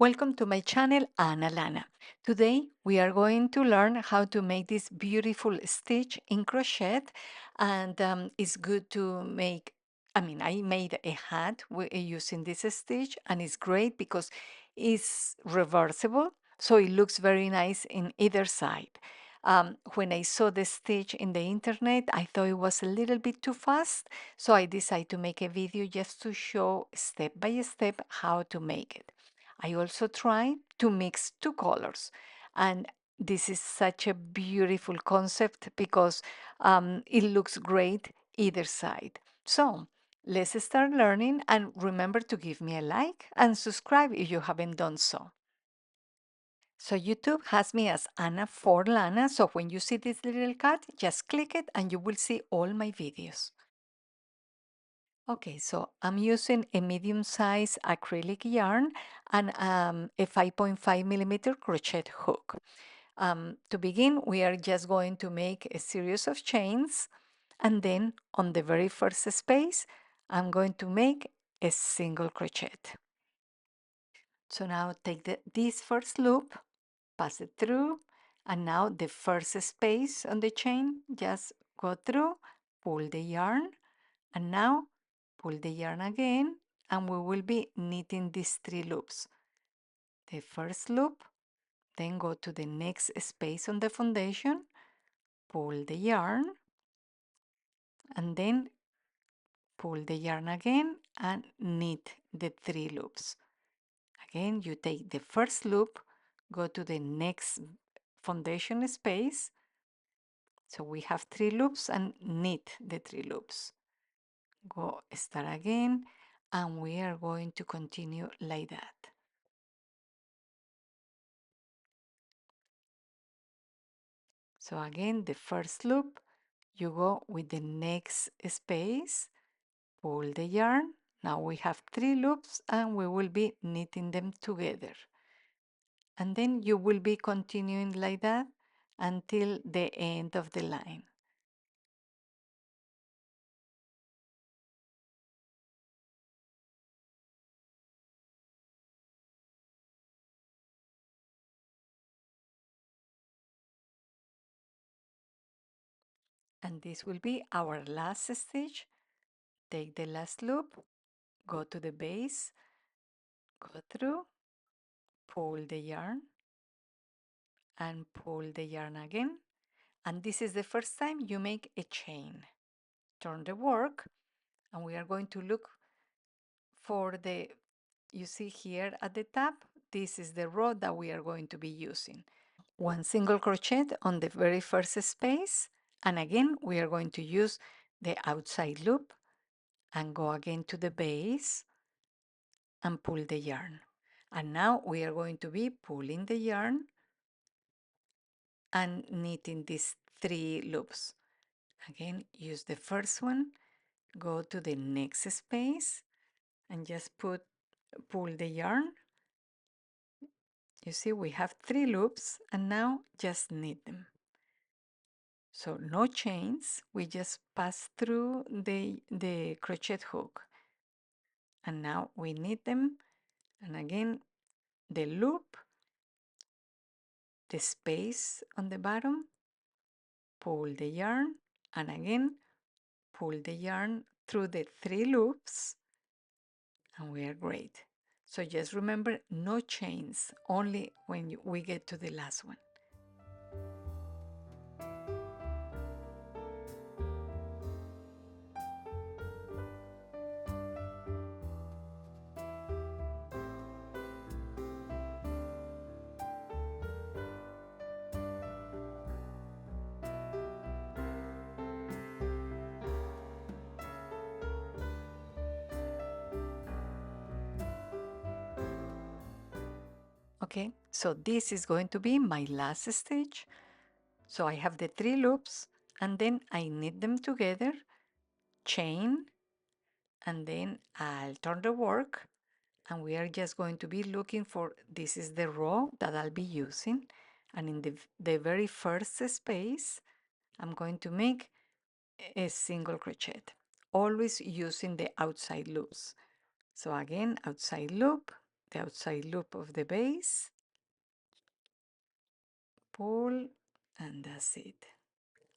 Welcome to my channel, Ana Lana. Today we are going to learn how to make this beautiful stitch in crochet, and it's good to make. I made a hat using this stitch, and it's great because it's reversible, so it looks very nice in either side. When I saw the stitch in the internet, I thought it was a little bit too fast, so I decided to make a video just to show step by step how to make it. I also try to mix two colors, and this is such a beautiful concept because it looks great either side. So let's start learning, and remember to give me a like and subscribe if you haven't done so. So YouTube has me as Anna for Lana, so when you see this little cat, just click it and you will see all my videos. Okay, so I'm using a medium-sized acrylic yarn and a 5.5 millimeter crochet hook. To begin, we are just going to make a series of chains, and then on the very first space, I'm going to make a single crochet. So now take this first loop, pass it through, and now the first space on the chain, just go through, pull the yarn, and now pull the yarn again, and we will be knitting these three loops. The first loop, then go to the next space on the foundation, pull the yarn, and then pull the yarn again and knit the three loops. Again, you take the first loop, go to the next foundation space. So we have three loops and knit the three loops. Go start again, and we are going to continue like that. So again, the first loop, you go with the next space, pull the yarn. Now we have three loops and we will be knitting them together. And then you will be continuing like that until the end of the line. And this will be our last stitch. Take the last loop, go to the base, go through, pull the yarn, and pull the yarn again. And this is the first time you make a chain. Turn the work, and we are going to look for you see here at the top, this is the row that we are going to be using. One single crochet on the very first space, and again we are going to use the outside loop and go again to the base and pull the yarn. And now we are going to be pulling the yarn and knitting these three loops. Again, use the first one, go to the next space and just pull the yarn. You see we have three loops, and now just knit them. So no chains, we just pass through the crochet hook, and now we knit them, and again the loop, the space on the bottom, pull the yarn, and again pull the yarn through the three loops, and we are great. So just remember, no chains, only when we get to the last one. Okay, so this is going to be my last stitch. So I have the three loops, and then I knit them together, chain, and then I'll turn the work, and we are just going to be looking for, this is the row that I'll be using, and in the very first space I'm going to make a single crochet, always using the outside loops. So again, outside loop, the outside loop of the base, pull, and that's it.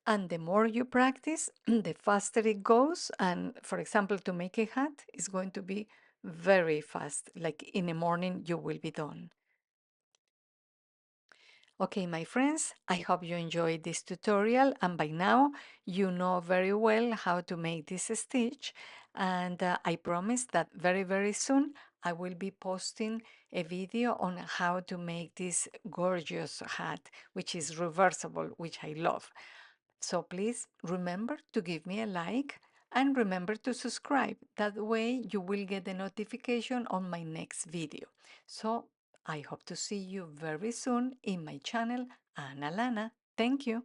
And the more you practice, the faster it goes. And for example, to make a hat is going to be very fast. Like in the morning, you will be done. Okay, my friends, I hope you enjoyed this tutorial, and by now you know very well how to make this stitch. And I promise that very, very soon I will be posting a video on how to make this gorgeous hat, which is reversible, which I love. So please remember to give me a like and remember to subscribe. That way you will get the notification on my next video. So I hope to see you very soon in my channel, Ana Lana. Thank you.